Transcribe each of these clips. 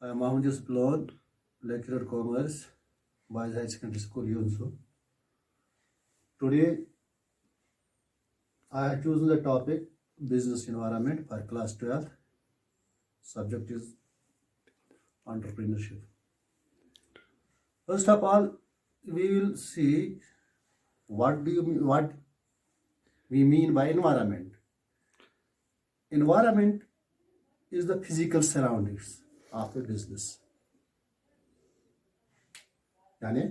I am Mahmoud Yusuf Lord, lecturer commerce, Boys High Secondary School, Yunsu. Today, I have chosen the topic business environment for class 12. Subject is entrepreneurship. First of all, we will see what we mean by environment. Environment is the physical surroundings of a business. यानी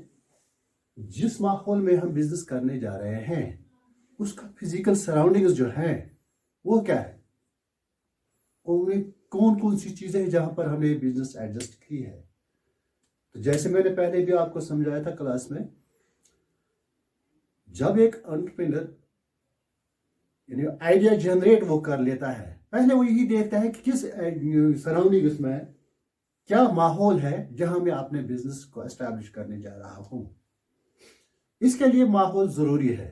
जिस माहौल में हम business करने जा रहे हैं उसका फिजिकल सराउंडिंग्स जो है वो क्या है, उनमें कौन कौन सी चीजें हैं जहां पर हमने बिजनेस एडजस्ट की है. तो जैसे मैंने पहले भी आपको समझाया था क्लास में, जब एक एंटरप्रेन्योर यानी आइडिया जनरेट वो कर लेता है, पहले वो यही देखता है कि किस सराउंडिंग्स में क्या माहौल है जहां मैं अपने बिजनेस को एस्टैब्लिश करने जा रहा हूं. इसके लिए माहौल जरूरी है.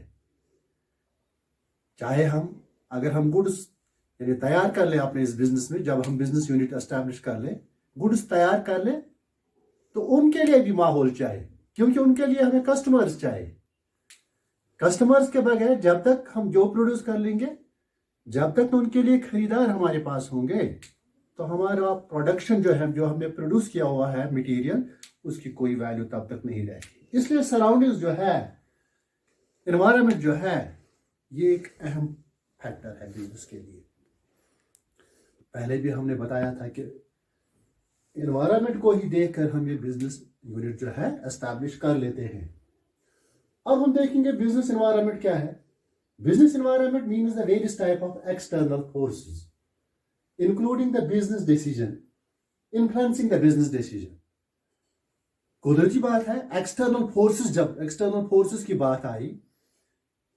चाहे अगर हम गुड्स यानी तैयार कर ले अपने इस बिजनेस में, जब हम बिजनेस यूनिट एस्टैब्लिश कर ले, गुड्स तैयार कर ले, तो उनके लिए भी माहौल चाहिए, क्योंकि उनके लिए हमें कस्टमर्स चाहिए. कस्टमर्स के बगैर जब तक हम जो प्रोड्यूस कर लेंगे, जब तक उनके लिए खरीदार हमारे पास होंगे, तो हमारा प्रोडक्शन जो है, जो हमने प्रोड्यूस किया हुआ है मटेरियल, उसकी कोई वैल्यू तब तक नहीं रहेगी. इसलिए सराउंडिंग्स जो है, एनवायरनमेंट जो है, ये एक अहम फैक्टर है बिजनेस के लिए. पहले भी हमने बताया था कि एनवायरनमेंट को ही देखकर हम ये बिजनेस यूनिट जो है एस्टैब्लिश कर लेते हैं. अब हम देखेंगे बिजनेस एनवायरनमेंट क्या है. Business environment means the various type of external forces including the business decision, influencing the business decision. कुदरती बात है, एक्सटर्नल फोर्सेस, जब एक्सटर्नल फोर्सेस की बात आई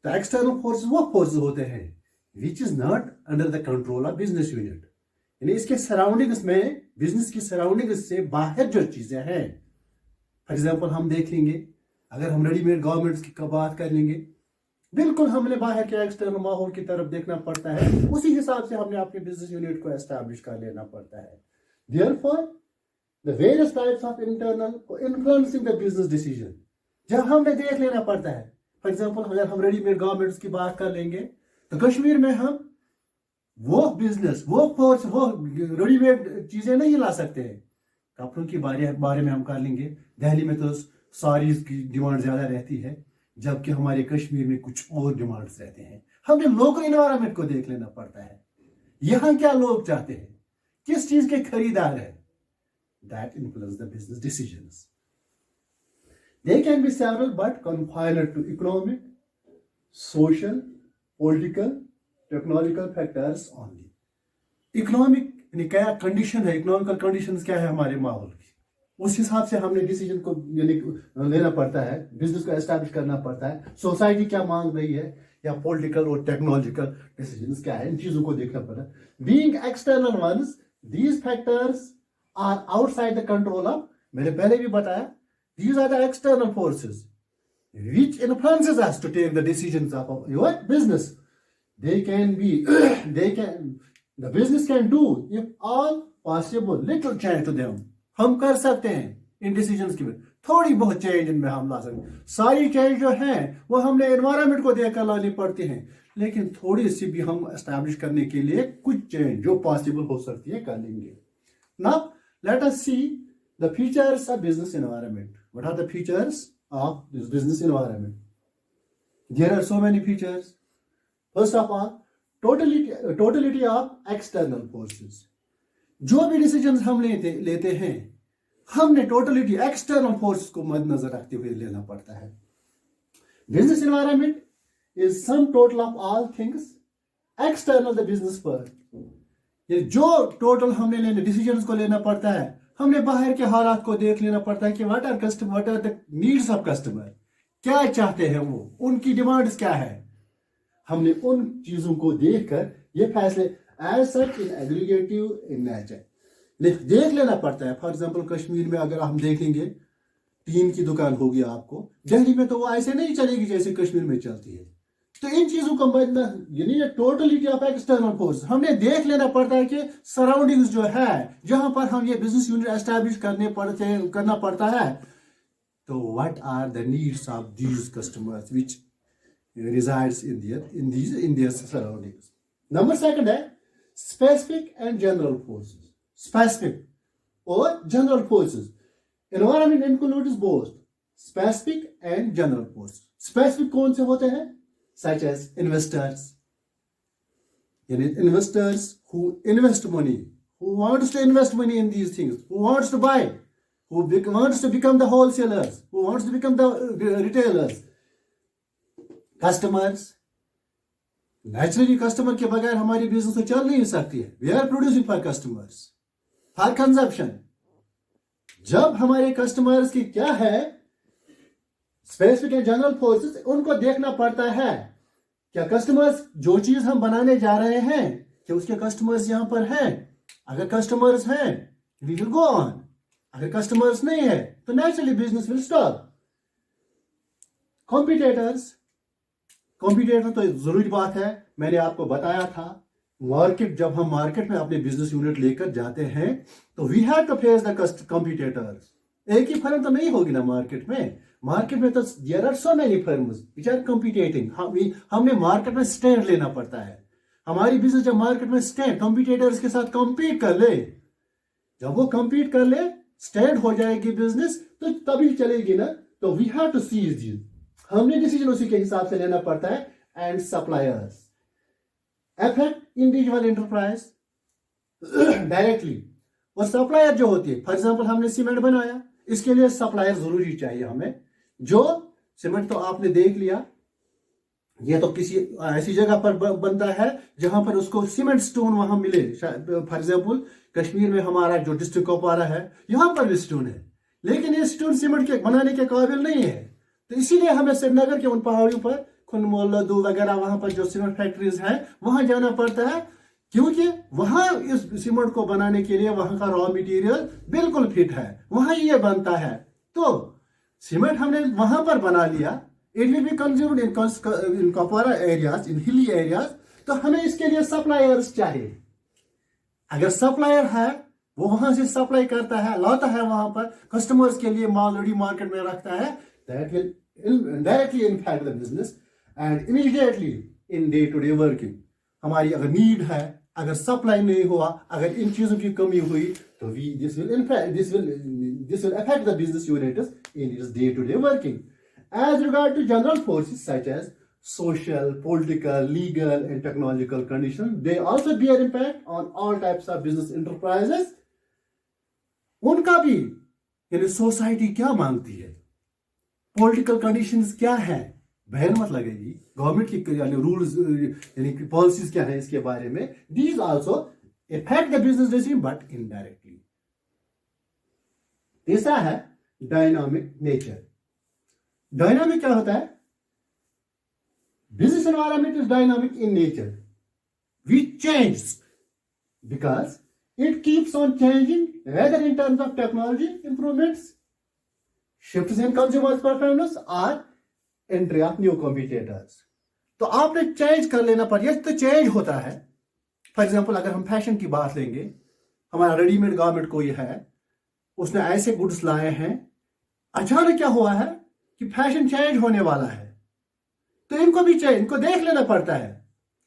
तो एक्सटर्नल फोर्सेस वो फोर्सेस होते हैं which is not under the control of business unit. यानी इसके सराउंडिंग्स में, बिजनेस की सराउंडिंग्स से बाहर जो चीजें हैं, फॉर एग्जाम्पल हम देख लेंगे, अगर हम रेडीमेड गारमेंट्स की बात कर लेंगे, बिल्कुल हमने बाहर के एक्सटर्नल माहौल की तरफ देखना पड़ता है. उसी हिसाब से हमने अपने बिजनेस यूनिट को एस्टैब्लिश कर लेना पड़ता है. Therefore, the various types of internal influencing the business decision, जब हमने देख लेना पड़ता है. फॉर एग्जाम्पल अगर हम रेडीमेड गारमेंट्स की बात कर लेंगे, तो कश्मीर में हम वो बिजनेस, वो फोर्स, वो रेडीमेड चीजें नहीं ला सकते हैं. कपड़ों के बारे में हम कर लेंगे. दिल्ली में तो साड़ीज की डिमांड ज्यादा रहती है, जबकि हमारे कश्मीर में कुछ और डिमांड्स रहते हैं. हमें लोकल एनवायरनमेंट को देख लेना पड़ता है. यहाँ क्या लोग चाहते हैं, किस चीज के खरीदार है. That influence the business decisions. They can be several but confined to economic, social, political, technological factors only. Economic यानी क्या कंडीशन है, इकोनॉमिकल कंडीशंस क्या है हमारे माहौल की, उस हिसाब से हमने डिसीजन को यानी लेना पड़ता है, बिजनेस को एस्टैब्लिश करना पड़ता है. सोसाइटी क्या मांग रही है, या पॉलिटिकल और टेक्नोलॉजिकल डिसीजंस क्या है, इन चीजों को देखना पड़ता है. Being external ones, these factors are outside the control of, मैंने पहले भी बताया, these are the external forces which influences us to take the decisions of your business. They can be the business can do if all possible little change to them. हम कर सकते हैं इन decisions की थोड़ी बहुत चेंज इनमें हम ला सकते हैं. सारी चेंज जो है वो हमने एनवायरनमेंट को देखकर लानी पड़ती है, लेकिन थोड़ी सी भी हम एस्टैब्लिश करने के लिए कुछ चेंज जो पॉसिबल हो सकती है कर लेंगे. Now let us see the features of business environment. What are the features of this business environment? There are so many features. First of all, totality of external forces. जो भी decisions हम लेते हैं, हमने टोटलिटी एक्सटर्नल फोर्स को मद्देनजर रखते हुए लेना पड़ता है. Business environment is sum total of all things external the business पर. ये जो टोटल हमने लेने डिसीजंस को लेना पड़ता है, हमने बाहर के हालात को देख लेना पड़ता है कि what are the needs of customer, क्या चाहते हैं वो, उनकी डिमांड्स क्या है. हमने उन चीजों को देखकर ये फैसले as such in aggregative in nature देख लेना पड़ता है. फॉर एग्जांपल कश्मीर में अगर हम देखेंगे, टीन की दुकान होगी आपको, दिल्ली में तो वो ऐसे नहीं चलेगी जैसे कश्मीर में चलती है. तो इन चीजों को यानी टोटलिटी ऑफ एक्सटर्नल फोर्स हमने देख लेना पड़ता है कि सराउंडिंग्स जो है जहां पर हम ये बिजनेस यूनिट एस्टैब्लिश करना पड़ता है, तो what are the needs of these customers which resides in their surroundings. Number second है specific and general forces. Specific और general forces. Environment includes both specific and general forces. Specific कौन से होते हैं? Such as investors. यानी investors who invest money, who wants to invest money in these things, who wants to buy, who wants to become the wholesalers, who wants to become the retailers. Customers, naturally customer के बगैर हमारी business तो चल नहीं सकती है. We are producing for customers, for consumption. जब हमारे कस्टमर्स की क्या है, स्पेसिफिक एंड जनरल फोर्सेस, उनको देखना पड़ता है क्या कस्टमर्स जो चीज हम बनाने जा रहे हैं क्या उसके कस्टमर्स यहां पर हैं. अगर कस्टमर्स हैं वी विल गो ऑन, अगर कस्टमर्स नहीं है तो naturally business will stop. Competitor तो जरूरी बात है. मैंने आपको बताया था मार्केट, जब हम मार्केट में अपने बिजनेस यूनिट लेकर जाते हैं तो we have to face the competitors. एक ही फर्म तो नहीं होगी ना मार्केट में. मार्केट में तो there are so many firms which are competing. हमने मार्केट में स्टैंड लेना पड़ता है. हमारी बिजनेस जब मार्केट में स्टैंड कॉम्पिटिटर्स के साथ कॉम्पीट कर ले, जब वो कॉम्पीट कर ले, स्टैंड हो जाएगी बिजनेस, तो तभी चलेगी ना. तो we have to seize this. हमने डिसीजन उसी के हिसाब से लेना पड़ता है. And suppliers affect individual enterprise directly. और सप्लायर जो होती है, फॉर एग्जांपल हमने सीमेंट बनाया, इसके लिए सप्लायर जरूरी चाहिए हमें. जो सीमेंट तो आपने देख लिया, ये तो किसी ऐसी जगह पर बनता है जहां पर उसको सीमेंट स्टोन वहां मिले. फॉर एग्जांपल कश्मीर में हमारा जो डिस्ट्रिक्ट कुपवारा है, यहां पर भी स्टोन है, लेकिन ये स्टोन सीमेंट के बनाने के काबिल नहीं है. तो इसीलिए हमें श्रीनगर के उन पहाड़ियों पर, खुनमोल, लद्दू वगैरह, वहां पर जो सीमेंट फैक्ट्रीज हैं वहां जाना पड़ता है, क्योंकि वहां इस सीमेंट को बनाने के लिए वहां का रॉ मटेरियल बिल्कुल फिट है, वहां ये बनता है. तो सीमेंट हमने वहां पर बना लिया, it will be consumed in Kupwara areas, in hilly areas. तो हमें इसके लिए सप्लायर्स चाहिए. अगर सप्लायर है, वो वहां से सप्लाई करता है, लाता है वहां पर, कस्टमर्स के लिए माल रेडी मार्केट में रखता है, that will directly impact the business and immediately in day-to-day working. हमारी अगर नीड है, अगर सप्लाई नहीं हुआ, अगर इन चीजों की कमी हुई, तो this will affect the business units in its day-to-day working. As regard to general forces such as social, political, legal and technological conditions, they also bear impact on all types of business enterprises. उनका भी यानी society क्या मांगती है, political conditions क्या है, बहन मत लगेगी, गवर्नमेंट की यानी रूल्स यानी पॉलिसीज क्या है इसके बारे में. These also affect the business decision but indirectly. तीसरा है डायनामिक नेचर. डायनामिक क्या होता है? Business environment is dynamic in nature. We change because it keeps on changing, whether in terms of technology improvements, shifts in consumers' preference or entry of new competitors. तो आपने change कर लेना पड़ेगा. तो change होता है. फॉर एग्जांपल अगर हम फैशन की बात लेंगे, हमारा रेडीमेड गारमेंट कोई है, उसने ऐसे गुड्स लाए हैं, अचानक क्या हुआ है कि फैशन चेंज होने वाला है, तो इनको भी चेंज, इनको देख लेना पड़ता है,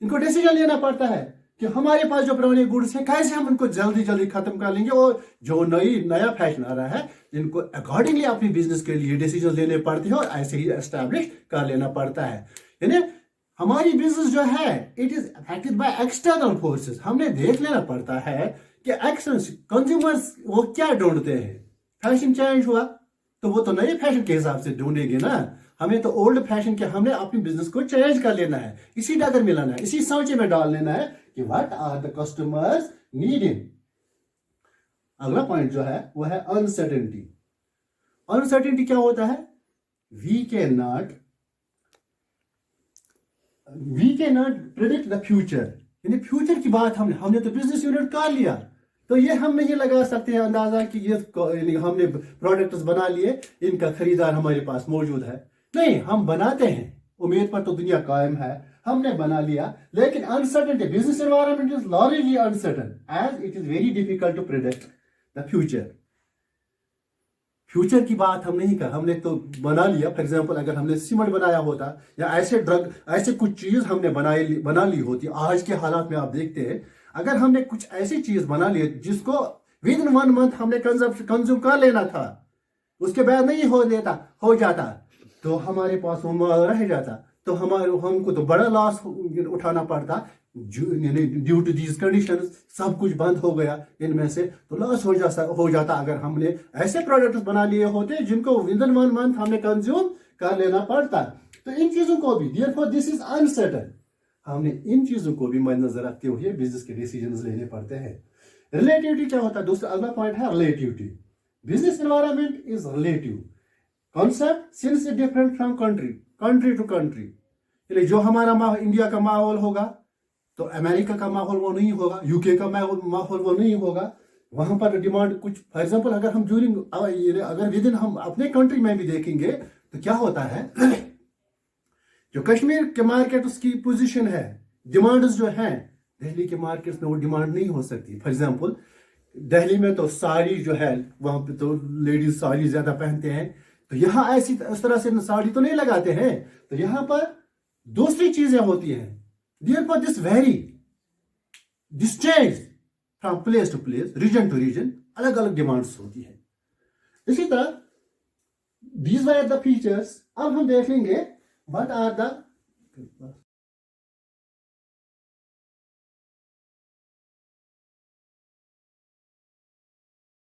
इनको डिसीजन लेना पड़ता है कि हमारे पास जो पुराने गुड्स हैं कैसे हम उनको जल्दी जल्दी खत्म कर लेंगे, और जो नया फैशन आ रहा है इनको अकॉर्डिंगली अपनी बिजनेस के लिए डिसीजन लेने पड़ते हैं और ऐसे ही एस्टैब्लिश कर लेना पड़ता है. यानी हमारी बिजनेस जो है it is affected by external forces. हमने देख लेना पड़ता है कि कंज्यूमर्स वो क्या ढूंढते हैं. फैशन चेंज हुआ तो वो तो नए फैशन के हिसाब से ढूंढेंगे ना. हमें तो ओल्ड फैशन के हमने अपनी बिजनेस को चेंज कर लेना है, इसी डगर में लाना है, इसी सांचे में डाल लेना है कि what are the customers needing. अगला पॉइंट जो है वो है अनसर्टेनिटी. अनसर्टेनिटी क्या होता है? We can not predict the future. यानी फ्यूचर की बात हमने तो बिजनेस यूनिट कर लिया, तो ये हम नहीं लगा सकते हैं अंदाजा कि ये हमने प्रोडक्ट्स बना लिए, इनका खरीदार हमारे पास मौजूद है. नहीं, हम बनाते हैं, उम्मीद पर तो दुनिया कायम है, हमने बना लिया, लेकिन uncertainty, business environment is largely uncertain as it is very difficult to predict the future. Future की बात हम नहीं कर, हमने तो बना लिया। फॉर एग्जांपल अगर हमने सीमेंट बनाया होता या ऐसे ड्रग, ऐसे कुछ चीज हमने बना ली होती, आज के हालात में आप देखते हैं, अगर हमने कुछ ऐसी चीज बना ली जिसको विद इन 1 मंथ हमने कंज्यूम कर लेना था, उसके बाद नहीं हो जाता, तो हमारे पास वो माल रह जाता, तो हमको तो बड़ा लॉस उठाना पड़ता। ड्यू टू दीज कंडीशंस सब कुछ बंद हो गया इनमें से, तो लॉस हो जाता अगर हमने ऐसे प्रोडक्ट्स बना लिए होते जिनको विद इन 1 मंथ हमने कंज्यूम कर लेना पड़ता। तो इन चीजों को भी, देयरफॉर दिस इज अनसर्टेन, हमने इन चीजों को भी मद्देनजर रखते हुए बिजनेस के डिसीजंस लेने पड़ते हैं। रिलेटिविटी क्या होता है? दूसरा अगला पॉइंट है relativity. Business environment is relative concept since it different from country to country. जो हमारा इंडिया का माहौल होगा तो अमेरिका का माहौल वो नहीं होगा, यूके का माहौल वो नहीं होगा। वहां पर डिमांड कुछ, फॉर एग्जांपल अगर हम अगर विद इन हम अपने कंट्री में भी देखेंगे तो क्या होता है, जो कश्मीर के मार्केट उसकी पोजीशन है, डिमांड्स जो है दिल्ली के मार्केट्स में वो डिमांड नहीं हो सकती। फॉर एग्जांपल दिल्ली में तो साड़ी जो है, वहां पे तो लेडीज साड़ी ज्यादा पहनते हैं, तो यहाँ ऐसी इस तरह से साड़ी तो नहीं लगाते हैं, तो यहाँ पर दूसरी चीजें होती हैं। Therefore, this change from place to place, region to region, अलग अलग डिमांड्स होती है। इसी तरह these were the features। अब हम देख लेंगे what are the